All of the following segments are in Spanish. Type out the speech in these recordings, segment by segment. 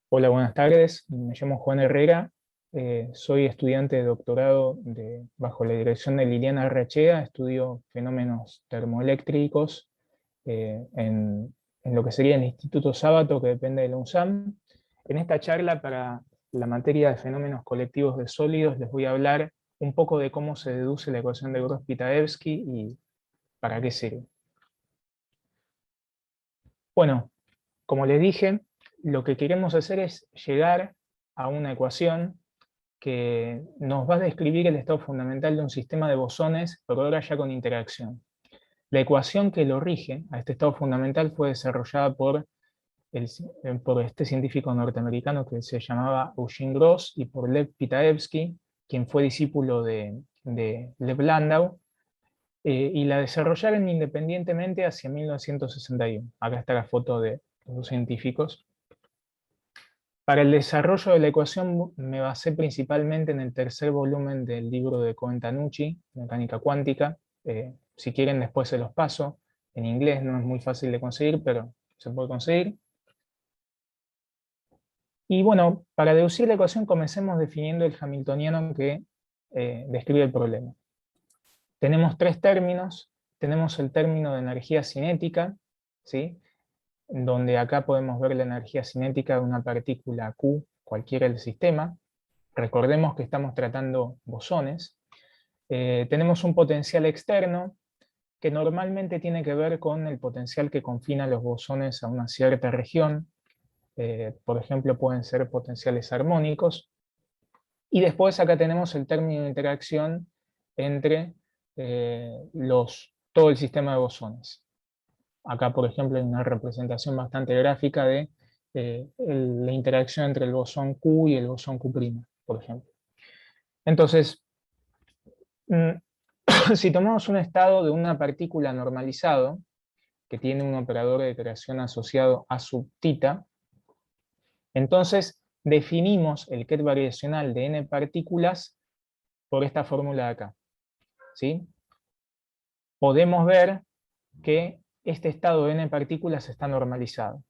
Hola, buenas tardes. Me llamo Juan Herrera. Soy estudiante de doctorado bajo la dirección de Liliana Arrechea. Estudio fenómenos termoeléctricos en lo que sería el Instituto Sábato, que depende de la UNSAM. En esta charla para la materia de fenómenos colectivos de sólidos les voy a hablar un poco de cómo se deduce la ecuación de Gross-Pitaevsky y para qué sirve. Bueno, como les dije, lo que queremos hacer es llegar a una ecuación que nos va a describir el estado fundamental de un sistema de bosones, pero ahora ya con interacción. La ecuación que lo rige a este estado fundamental fue desarrollada por este científico norteamericano que se llamaba Eugene Gross y por Lev Pitaevsky, quien fue discípulo de Lev Landau, y la desarrollaron independientemente hacia 1961. Acá está la foto de los dos científicos. Para el desarrollo de la ecuación me basé principalmente en el tercer volumen del libro de Cohen-Tanucci, Mecánica Cuántica. Si quieren después se los paso. En inglés no es muy fácil de conseguir, pero se puede conseguir. Y bueno, para deducir la ecuación comencemos definiendo el hamiltoniano que describe el problema. Tenemos tres términos. Tenemos el término de energía cinética, ¿sí? Donde acá podemos ver la energía cinética de una partícula Q, cualquiera del sistema. Recordemos que estamos tratando bosones. Tenemos un potencial externo que normalmente tiene que ver con el potencial que confina los bosones a una cierta región. Por ejemplo, pueden ser potenciales armónicos. Y después acá tenemos el término de interacción entre todo el sistema de bosones. Acá, por ejemplo, hay una representación bastante gráfica de la interacción entre el bosón Q y el bosón Q', por ejemplo. Entonces, si tomamos un estado de una partícula normalizado, que tiene un operador de iteración asociado a sub tita, entonces definimos el ket variacional de n partículas por esta fórmula de acá. ¿Sí? Podemos ver que este estado de n partículas está normalizado.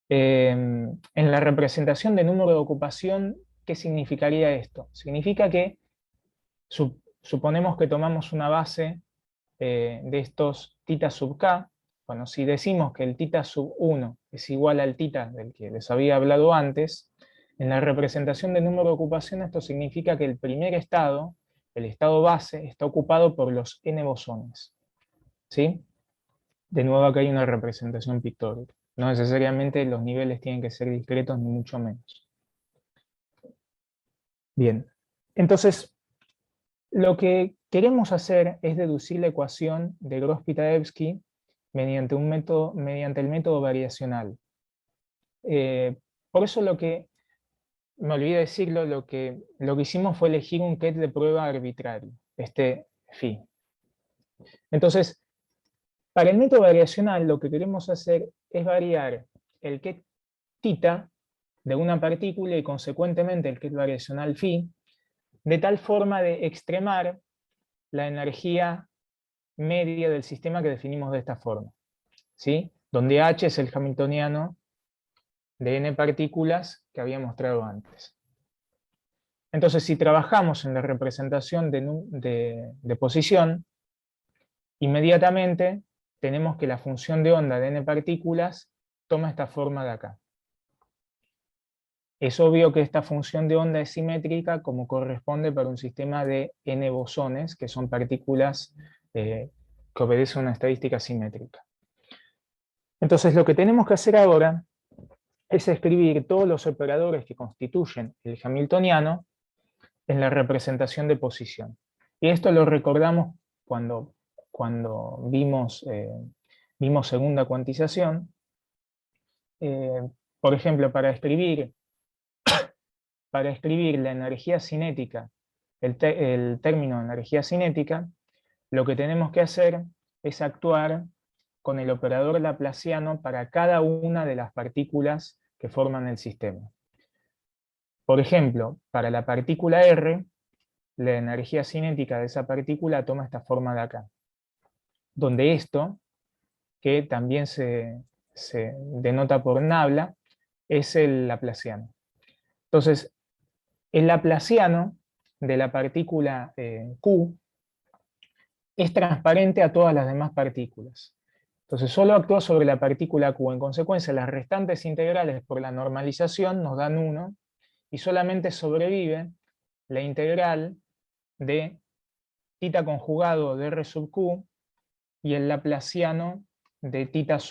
En la representación de número de ocupación, ¿qué significaría esto? Significa que suponemos que tomamos una base de estos tita sub k. Bueno, si decimos que el tita sub 1 es igual al tita del que les había hablado antes, en la representación de número de ocupación esto significa que el primer estado, el estado base, está ocupado por los n bosones. ¿Sí? De nuevo acá hay una representación pictórica. No necesariamente los niveles tienen que ser discretos, ni mucho menos. Bien, entonces lo que queremos hacer es deducir la ecuación de Gross-Pitaevsky mediante el método variacional. Por eso me olvidé decirlo, lo que hicimos fue elegir un ket de prueba arbitrario, este phi. Entonces, para el método variacional lo que queremos hacer es variar el ket tita de una partícula y consecuentemente el ket variacional phi, de tal forma de extremar la energía media del sistema que definimos de esta forma, ¿sí? Donde H es el hamiltoniano de n partículas que había mostrado antes. Entonces, si trabajamos en la representación de posición, inmediatamente tenemos que la función de onda de n partículas toma esta forma de acá. Es obvio que esta función de onda es simétrica como corresponde para un sistema de n bosones, que son partículas que obedecen a una estadística simétrica. Entonces lo que tenemos que hacer ahora es escribir todos los operadores que constituyen el hamiltoniano en la representación de posición. Y esto lo recordamos cuando vimos segunda cuantización. Por ejemplo, para escribir la energía cinética, el término de energía cinética, lo que tenemos que hacer es actuar con el operador laplaciano para cada una de las partículas que forman el sistema. Por ejemplo, para la partícula R, la energía cinética de esa partícula toma esta forma de acá, donde esto, que también se denota por nabla, es el laplaciano. Entonces, el laplaciano de la partícula Q es transparente a todas las demás partículas. Entonces solo actúa sobre la partícula Q. En consecuencia, las restantes integrales por la normalización nos dan 1 y solamente sobrevive la integral de θ conjugado de R sub Q y el laplaciano de θ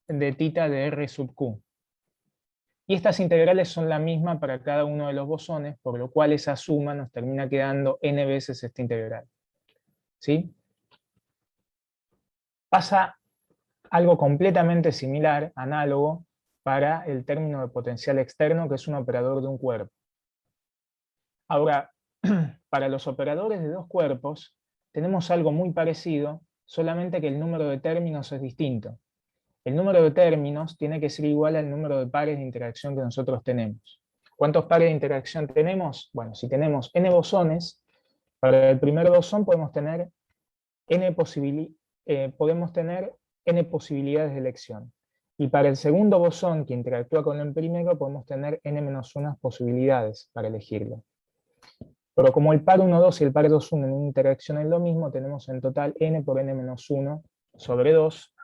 de R sub Q. Y estas integrales son la misma para cada uno de los bosones, por lo cual esa suma nos termina quedando n veces esta integral. ¿Sí? Pasa algo completamente similar, análogo, para el término de potencial externo, que es un operador de un cuerpo. Ahora, para los operadores de dos cuerpos, tenemos algo muy parecido, solamente que el número de términos es distinto. El número de términos tiene que ser igual al número de pares de interacción que nosotros tenemos. ¿Cuántos pares de interacción tenemos? Bueno, si tenemos n bosones, para el primer bosón podemos tener n posibilidades de elección. Y para el segundo bosón, que interactúa con el primero, podemos tener n-1 posibilidades para elegirlo. Pero como el par 1, 2 y el par 2, 1 en una interacción es lo mismo, tenemos en total n por n-1 sobre 2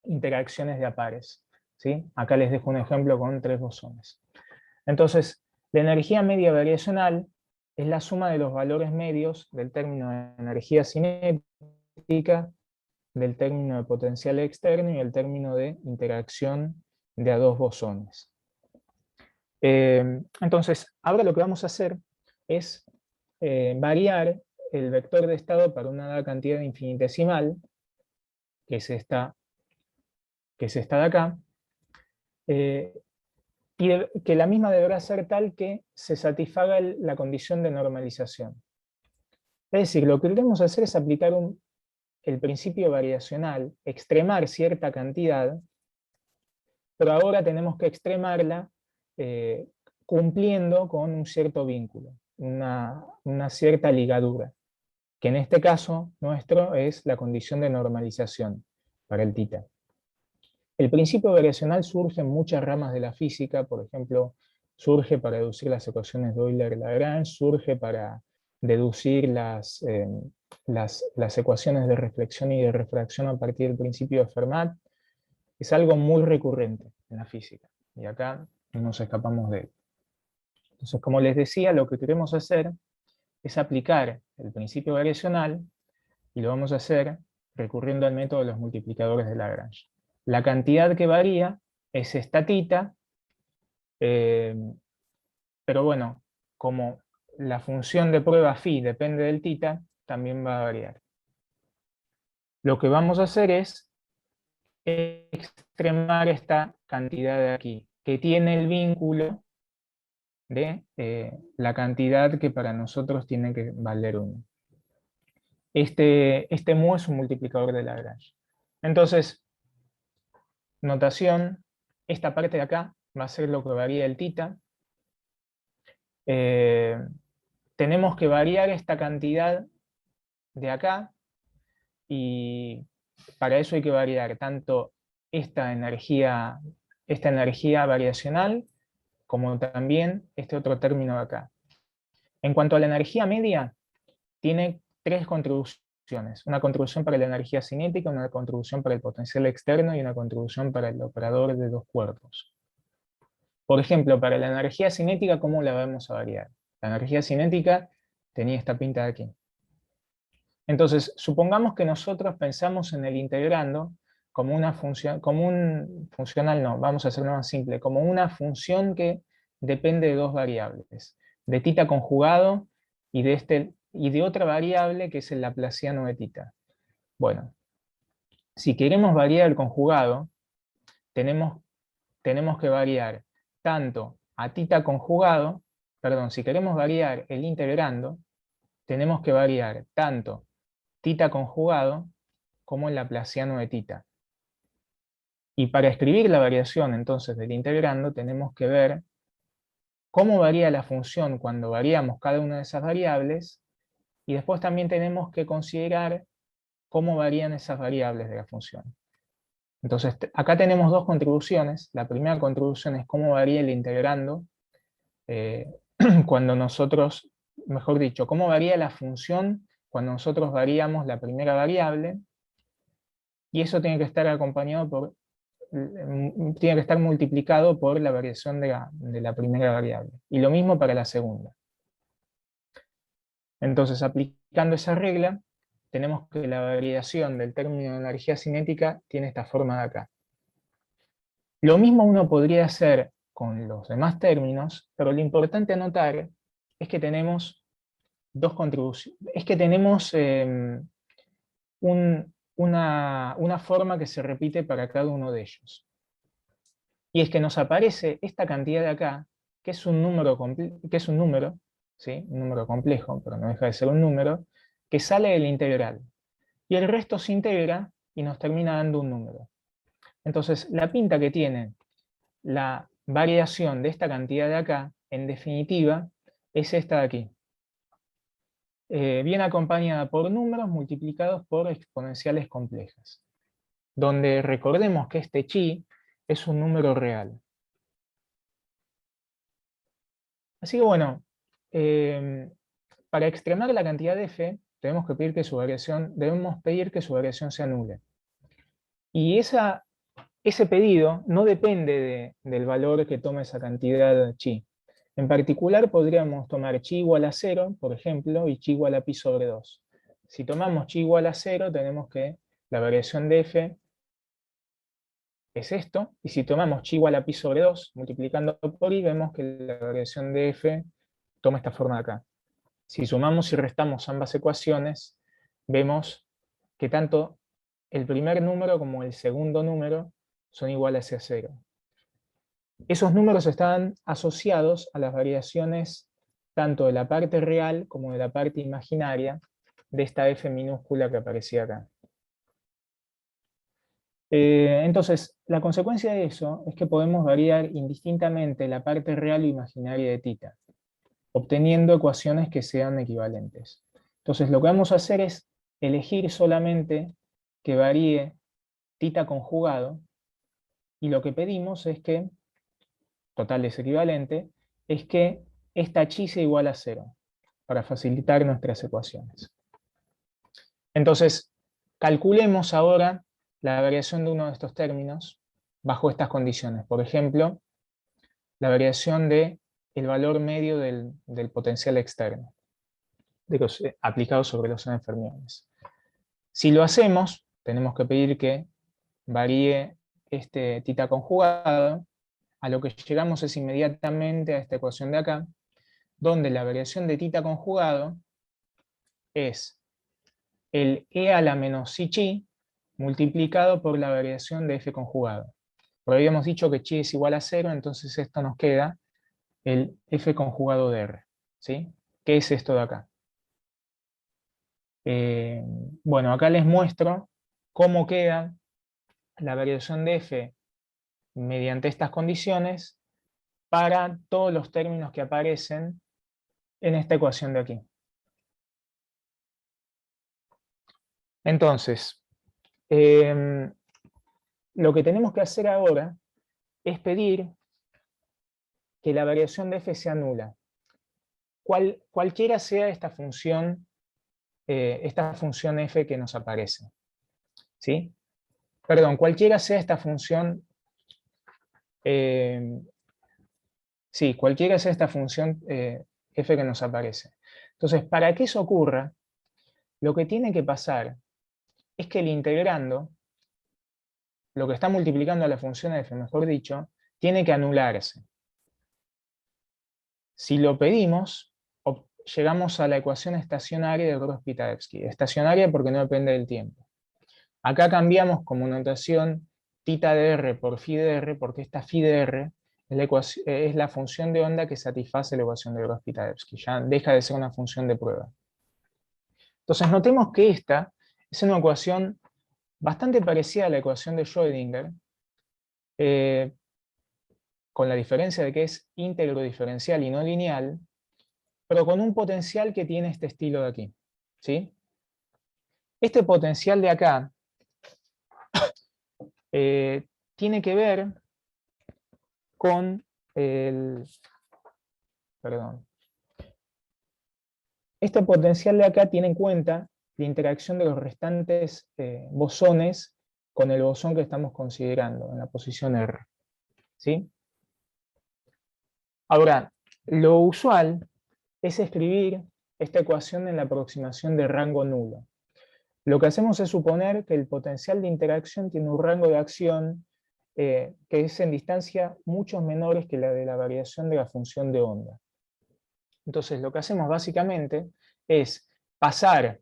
interacciones de apares. ¿Sí? Acá les dejo un ejemplo con 3 bosones. Entonces, la energía media variacional es la suma de los valores medios del término de energía cinética, del término de potencial externo y el término de interacción de a dos bosones. Entonces, ahora lo que vamos a hacer es variar el vector de estado para una dada cantidad infinitesimal, que es esta de acá, y que la misma deberá ser tal que se satisfaga la condición de normalización. Es decir, lo que queremos hacer es aplicar el principio variacional, extremar cierta cantidad, pero ahora tenemos que extremarla cumpliendo con un cierto vínculo, una cierta ligadura, que en este caso nuestro es la condición de normalización para el θ. El principio variacional surge en muchas ramas de la física, por ejemplo, surge para deducir las ecuaciones de Euler-Lagrange, surge para deducir las ecuaciones de reflexión y de refracción a partir del principio de Fermat. Es algo muy recurrente en la física, y acá no nos escapamos de él. Entonces, como les decía, lo que queremos hacer es aplicar el principio variacional, y lo vamos a hacer recurriendo al método de los multiplicadores de Lagrange. La cantidad que varía es esta θ, pero bueno, como la función de prueba phi depende del θ, también va a variar. Lo que vamos a hacer es extremar esta cantidad de aquí, que tiene el vínculo de la cantidad que para nosotros tiene que valer 1. Este mu es un multiplicador de Lagrange. Entonces, notación, esta parte de acá va a ser lo que varía el θ. Tenemos que variar esta cantidad de acá, y para eso hay que variar tanto esta energía variacional, como también este otro término de acá. En cuanto a la energía media, tiene 3 contribuciones. Una contribución para la energía cinética, una contribución para el potencial externo y una contribución para el operador de dos cuerpos. Por ejemplo, para la energía cinética, ¿cómo la vamos a variar? La energía cinética tenía esta pinta de aquí. Entonces, supongamos que nosotros pensamos en el integrando como una función, funcional no, vamos a hacerlo más simple, como una función que depende de dos variables, de θ conjugado y de otra variable que es el laplaciano de θ. Bueno, si queremos variar el conjugado, tenemos que variar tanto a θ conjugado, perdón, si queremos variar el integrando, tenemos que variar tanto θ conjugado como el laplaciano de θ. Y para escribir la variación entonces del integrando, tenemos que ver cómo varía la función cuando variamos cada una de esas variables, y después también tenemos que considerar cómo varían esas variables de la función. Entonces, acá tenemos dos contribuciones. La primera contribución es cómo varía el integrando cuando nosotros, mejor dicho, cómo varía la función cuando nosotros variamos la primera variable, y eso tiene que estar acompañado por, tiene que estar multiplicado por la variación de la primera variable. Y lo mismo para la segunda. Entonces, aplicando esa regla, tenemos que la variación del término de energía cinética tiene esta forma de acá. Lo mismo uno podría hacer con los demás términos, pero lo importante a notar es que tenemos dos contribuciones, es que tenemos una forma que se repite para cada uno de ellos. Y es que nos aparece esta cantidad de acá, que es un número, ¿sí? Un número complejo, pero no deja de ser un número, que sale del integral. Y el resto se integra y nos termina dando un número. Entonces, la pinta que tiene la variación de esta cantidad de acá, en definitiva, es esta de aquí. Viene acompañada por números multiplicados por exponenciales complejas, donde recordemos que este chi es un número real. Así que bueno, para extremar la cantidad de f, debemos pedir que su variación sea nula. Y ese pedido no depende del valor que tome esa cantidad chi. En particular podríamos tomar chi igual a 0, por ejemplo, y chi igual a pi sobre 2. Si tomamos chi igual a 0, tenemos que la variación de f es esto, y si tomamos chi igual a pi sobre 2, multiplicando por i, vemos que la variación de f toma esta forma de acá. Si sumamos y restamos ambas ecuaciones, vemos que tanto el primer número como el segundo número son iguales a 0. Esos números están asociados a las variaciones tanto de la parte real como de la parte imaginaria de esta f minúscula que aparecía acá. Entonces, la consecuencia de eso es que podemos variar indistintamente la parte real o imaginaria de θ, obteniendo ecuaciones que sean equivalentes. Entonces, lo que vamos a hacer es elegir solamente que varíe θ conjugado, y lo que pedimos es que, total es equivalente, es que esta chi sea igual a 0, para facilitar nuestras ecuaciones. Entonces, calculemos ahora la variación de uno de estos términos bajo estas condiciones. Por ejemplo, la variación del valor medio del potencial externo, aplicado sobre los n fermiones. Si lo hacemos, tenemos que pedir que varíe este θ conjugado. A lo que llegamos es inmediatamente a esta ecuación de acá, donde la variación de θ conjugado es el e a la menos si chi multiplicado por la variación de f conjugado. Pero habíamos dicho que chi es igual a 0, entonces esto nos queda el f conjugado de r. ¿Sí? ¿Qué es esto de acá? Bueno, acá les muestro cómo queda la variación de f mediante estas condiciones para todos los términos que aparecen en esta ecuación de aquí. Entonces, lo que tenemos que hacer ahora es pedir que la variación de f sea nula. Cualquiera sea esta función f que nos aparece. ¿Sí? Perdón, cualquiera sea esta función, cualquiera sea esta función f que nos aparece. Entonces, para que eso ocurra, lo que tiene que pasar es que el integrando, lo que está multiplicando a la función f, mejor dicho, tiene que anularse. Si lo pedimos, llegamos a la ecuación estacionaria de Grotz-Pitadevsky. Estacionaria porque no depende del tiempo. Acá cambiamos como notación θ de r por phi de r, porque esta phi de r es la función de onda que satisface la ecuación de Grotz-Pitadevsky. Ya deja de ser una función de prueba. Entonces notemos que esta es una ecuación bastante parecida a la ecuación de Schrödinger, con la diferencia de que es íntegro diferencial y no lineal, pero con un potencial que tiene este estilo de aquí. ¿Sí? Este potencial de acá tiene que ver con el... Perdón. Este potencial de acá tiene en cuenta la interacción de los restantes bosones con el bosón que estamos considerando en la posición R. ¿Sí? Ahora, lo usual es escribir esta ecuación en la aproximación de rango nulo. Lo que hacemos es suponer que el potencial de interacción tiene un rango de acción que es en distancia mucho menores que la de la variación de la función de onda. Entonces, lo que hacemos básicamente es pasar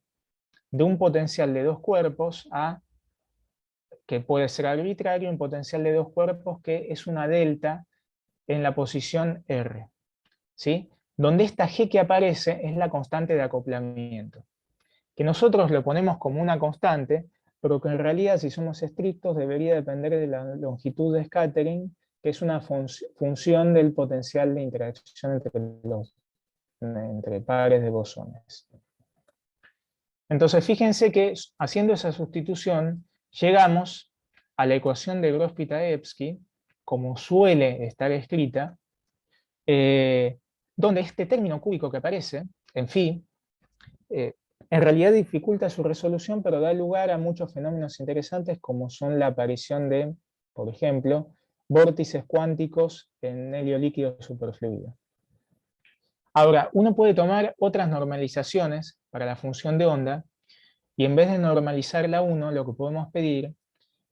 de un potencial de dos cuerpos a, que puede ser arbitrario, un potencial de dos cuerpos que es una delta en la posición R. ¿Sí? Donde esta G que aparece es la constante de acoplamiento, que nosotros lo ponemos como una constante, pero que en realidad, si somos estrictos, debería depender de la longitud de scattering, que es una función del potencial de interacción entre pares de bosones. Entonces, fíjense que haciendo esa sustitución, llegamos a la ecuación de Gross-Pitaevsky, como suele estar escrita, donde este término cúbico que aparece, en phi, en realidad dificulta su resolución, pero da lugar a muchos fenómenos interesantes, como son la aparición de, por ejemplo, vórtices cuánticos en helio líquido superfluido. Ahora, uno puede tomar otras normalizaciones para la función de onda, y en vez de normalizarla a 1, lo que podemos pedir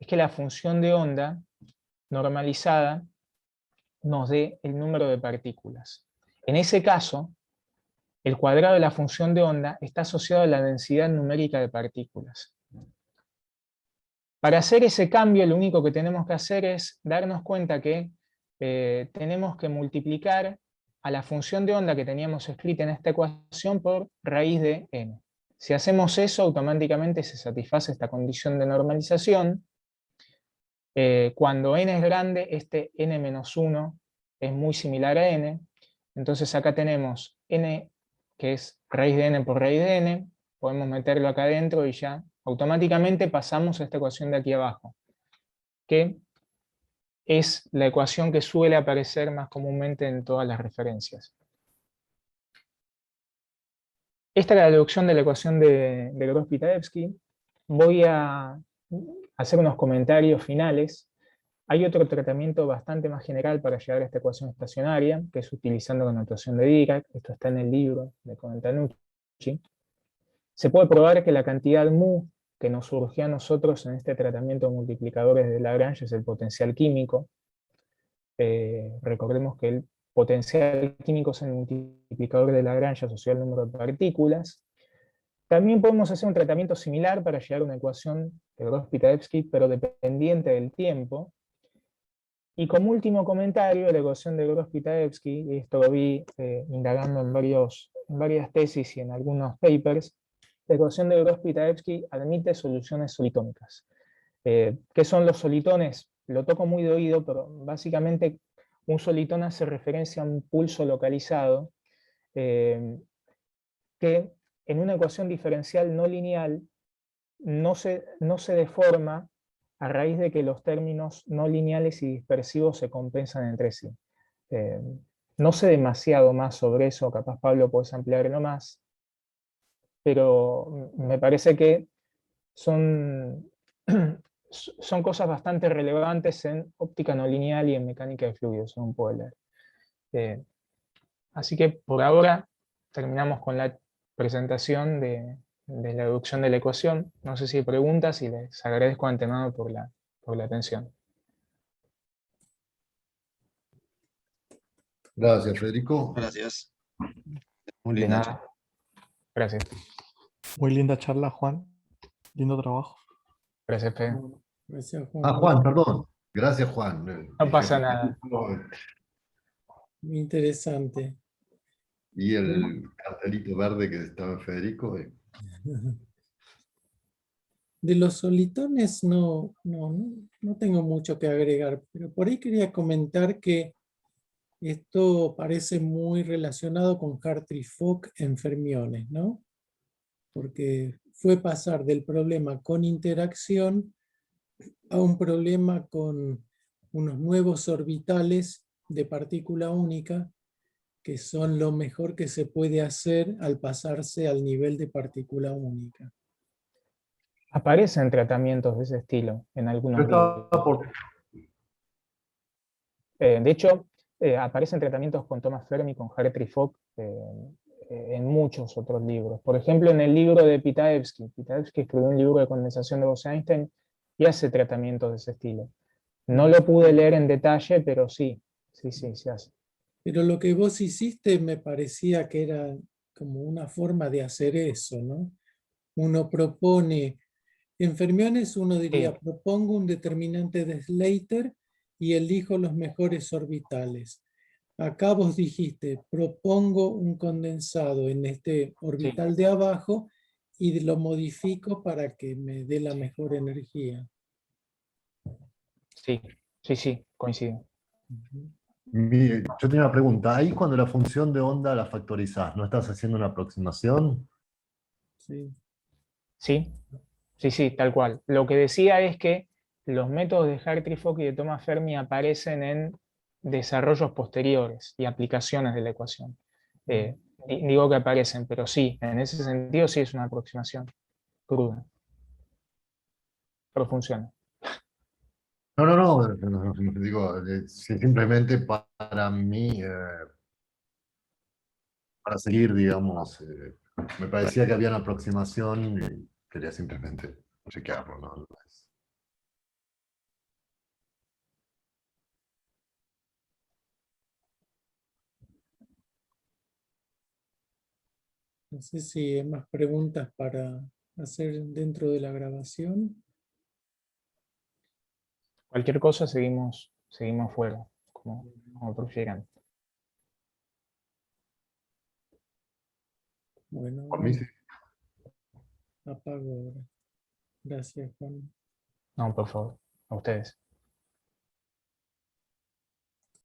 es que la función de onda normalizada nos dé el número de partículas. En ese caso, el cuadrado de la función de onda está asociado a la densidad numérica de partículas. Para hacer ese cambio, lo único que tenemos que hacer es darnos cuenta que tenemos que multiplicar a la función de onda que teníamos escrita en esta ecuación por raíz de n. Si hacemos eso, automáticamente se satisface esta condición de normalización. Cuando n es grande, este n-1 es muy similar a n. Entonces acá tenemos n, que es raíz de n por raíz de n. Podemos meterlo acá adentro y ya automáticamente pasamos a esta ecuación de aquí abajo, que es la ecuación que suele aparecer más comúnmente en todas las referencias. Esta es la deducción de la ecuación de Gross-Pitaevsky. Voy a hacer unos comentarios finales. Hay otro tratamiento bastante más general para llegar a esta ecuación estacionaria, que es utilizando la notación de Dirac. Esto está en el libro de Contanucci. Se puede probar que la cantidad mu que nos surgió a nosotros en este tratamiento de multiplicadores de Lagrange es el potencial químico. Recordemos que el potencial químico es el multiplicador de Lagrange asociado al número de partículas. También podemos hacer un tratamiento similar para llegar a una ecuación de Gross-Pitaevsky, pero dependiente del tiempo. Y como último comentario, la ecuación de Gross-Pitaevsky, y esto lo vi indagando en varias tesis y en algunos papers, la ecuación de Gross-Pitaevsky admite soluciones solitónicas. ¿Qué son los solitones? Lo toco muy de oído, pero básicamente un solitón hace referencia a un pulso localizado que en una ecuación diferencial no lineal no se deforma a raíz de que los términos no lineales y dispersivos se compensan entre sí. No sé demasiado más sobre eso, capaz Pablo podés ampliarlo más, pero me parece que son cosas bastante relevantes en óptica no lineal y en mecánica de fluidos, según puedo leer. Así que por ahora terminamos con la presentación de la deducción de la ecuación. No sé si hay preguntas y les agradezco de antemano por la atención. Gracias, Federico. Gracias. Muy De linda nada. charla. Gracias. Muy linda charla, Juan. Lindo trabajo. Gracias, Fede. Gracias, Juan. Ah, Juan, perdón. Gracias, Juan. No pasa nada. Muy interesante. Y el cartelito verde que estaba Federico. De los solitones no tengo mucho que agregar, pero por ahí quería comentar que esto parece muy relacionado con Hartree-Fock en fermiones, ¿no? Porque fue pasar del problema con interacción a un problema con unos nuevos orbitales de partícula única, que son lo mejor que se puede hacer al pasarse al nivel de partícula única. Aparecen tratamientos de ese estilo en algunos Yo estaba libros. por... De hecho, aparecen tratamientos con Thomas Fermi, con Hartree Fock, en muchos otros libros. Por ejemplo, en el libro de Pitaevsky. Pitaevsky escribió un libro de condensación de Bose-Einstein y hace tratamientos de ese estilo. No lo pude leer en detalle, pero sí, se hace. Pero lo que vos hiciste me parecía que era como una forma de hacer eso, ¿no? Uno propone, en fermiones uno diría, Sí. propongo un determinante de Slater y elijo los mejores orbitales. Acá vos dijiste, propongo un condensado en este Sí, orbital de abajo y lo modifico para que me dé la sí, mejor energía. sí, coincido. Ujú. Yo tenía una pregunta. Ahí cuando la función de onda la factorizás, ¿no estás haciendo una aproximación? Sí. Sí, sí, tal cual. Lo que decía es que los métodos de Hartree Fock y de Thomas Fermi aparecen en desarrollos posteriores y aplicaciones de la ecuación. Digo que aparecen, pero sí, en ese sentido sí es una aproximación cruda, pero funciona. No, digo, simplemente para mí, para seguir, digamos, me parecía que había una aproximación y quería simplemente chequearlo, ¿no? No sé si hay más preguntas para hacer dentro de la grabación. Cualquier cosa seguimos fuera, como prefieran. Bueno, Por mí sí. apago ahora. Gracias, Juan. No, por favor, a ustedes.